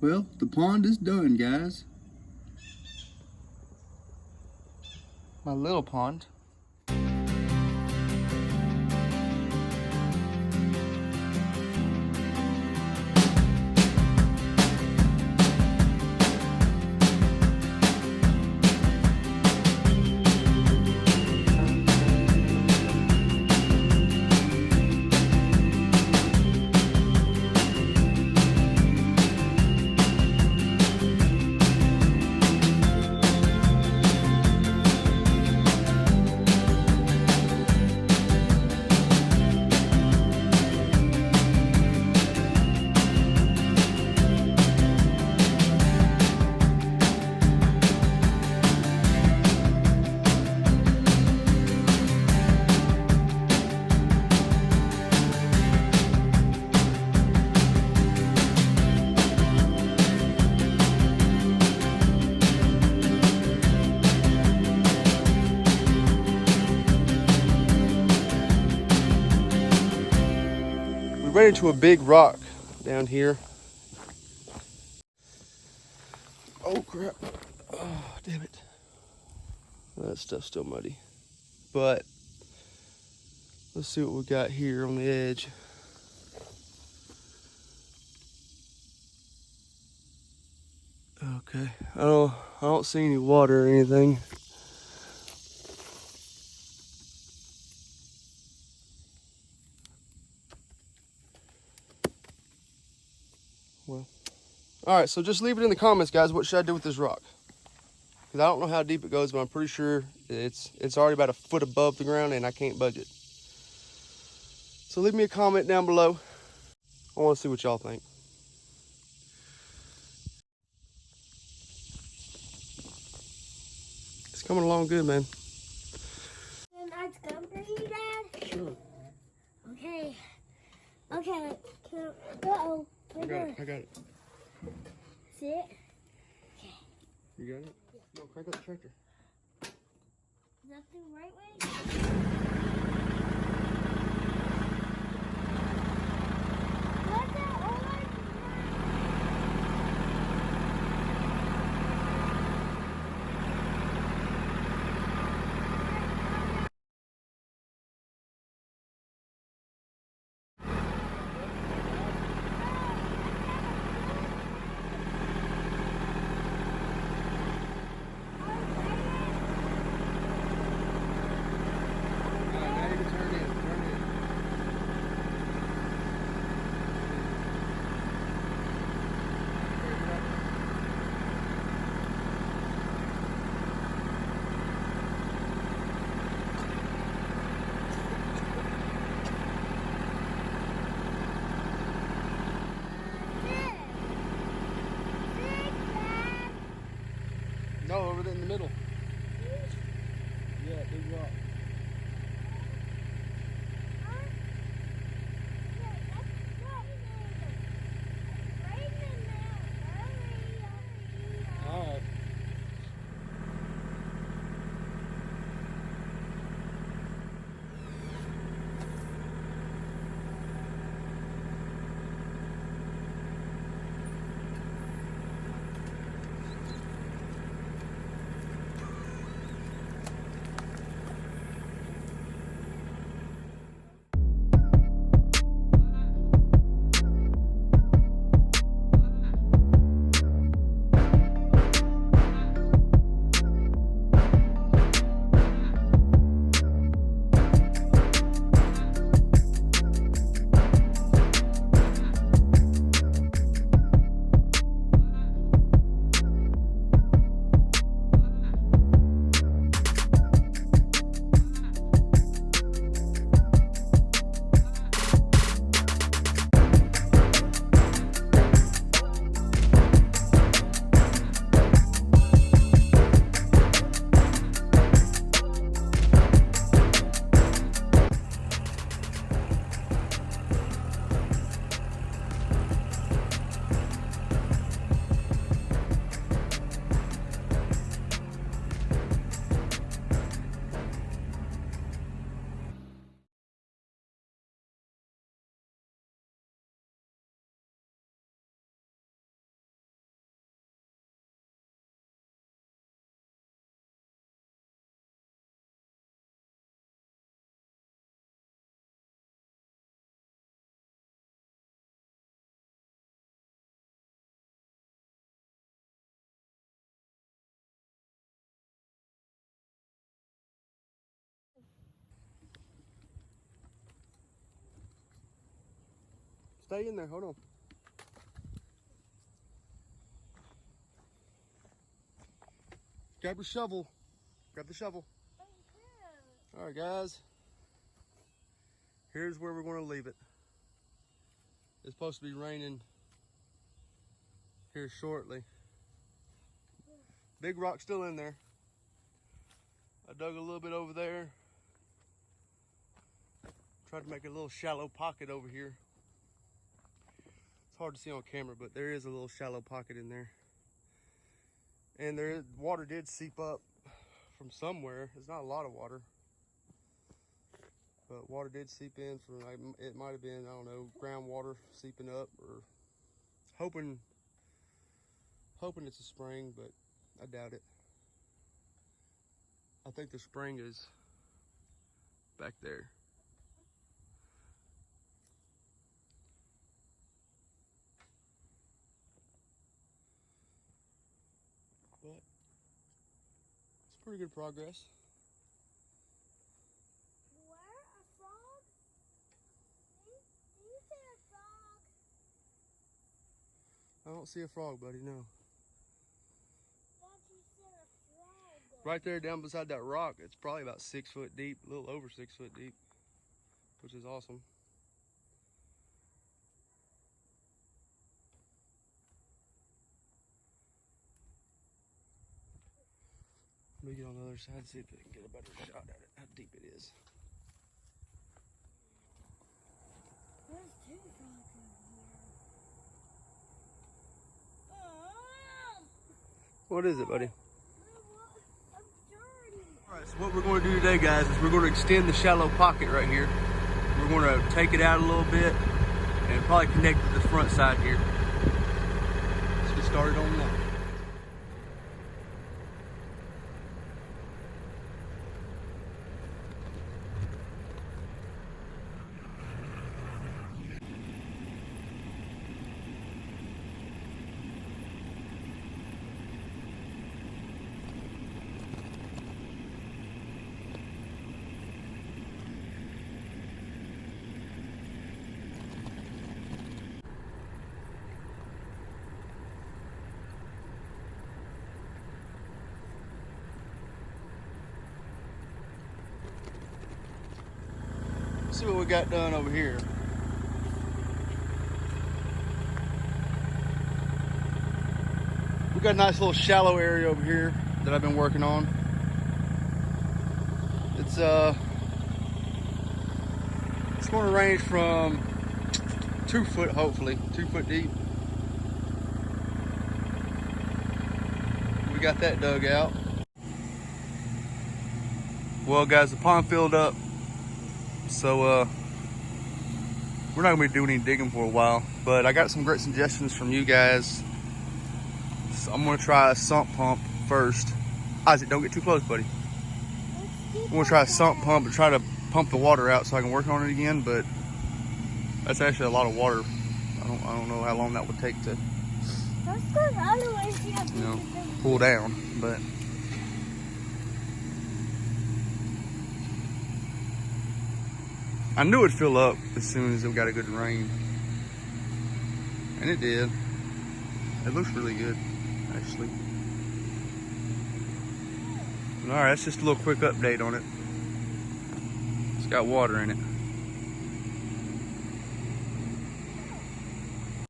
Well, the pond is done, guys. My little pond. Ran into a big rock down here. Oh crap. Oh, damn it. That stuff's still muddy. But let's see what we got here on the edge. Okay. I don't see any water or anything. Well, all right, so just leave it in the comments, guys. What should I do with this rock? Because I don't know how deep it goes, but I'm pretty sure it's already about a foot above the ground and I can't budge it. So leave me a comment down below. I want to see what y'all think. It's coming along good, man. Can I come for you, Dad? Sure. Okay. Okay. Uh-oh. I got it. See it? Okay. You got it? No, crank up the tractor. Is that the right way? What's that? Oh my God. No, over there in the middle. Yeah, big rock. All right. Stay in there, hold on. Grab your shovel. Grab the shovel. All right, guys. Here's where we're going to leave it. It's supposed to be raining here shortly. Big rock still in there. I dug a little bit over there. Tried to make a little shallow pocket over here. It's hard to see on camera, but there is a little shallow pocket in there. And water did seep up from somewhere. It's not a lot of water, but water did seep in from, like, it might have been, I don't know, groundwater seeping up, or hoping it's a spring, but I doubt it. I think the spring is back there. But it's pretty good progress. Where? A frog? Did you say a frog? I don't see a frog, buddy, no. Thought you said a frog. Right there down beside that rock, it's probably about 6 foot deep, a little over 6 foot deep, which is awesome. Let me get on the other side, see if I can get a better shot at it, how deep it is. There's two frogs in here. Oh, What is it, buddy? I'm dirty. All right, so what we're going to do today, guys, is we're going to extend the shallow pocket right here. We're going to take it out a little bit and probably connect it to the front side here. Let's get started on that. See what we got done over here. We got a nice little shallow area over here that I've been working on. It's going to range from 2 foot, hopefully 2 foot deep. We got that dug out. Well, guys, the pond filled up. So we're not gonna be doing any digging for a while, but I got some great suggestions from you guys. So I'm gonna try a sump pump first. Isaac, don't get too close, buddy. I'm gonna try a sump pump and try to pump the water out so I can work on it again, but that's actually a lot of water. I don't know how long that would take to, you know, pull down, but I knew it'd fill up as soon as it got a good rain. And it did. It looks really good, actually. All right, that's just a little quick update on it. It's got water in it.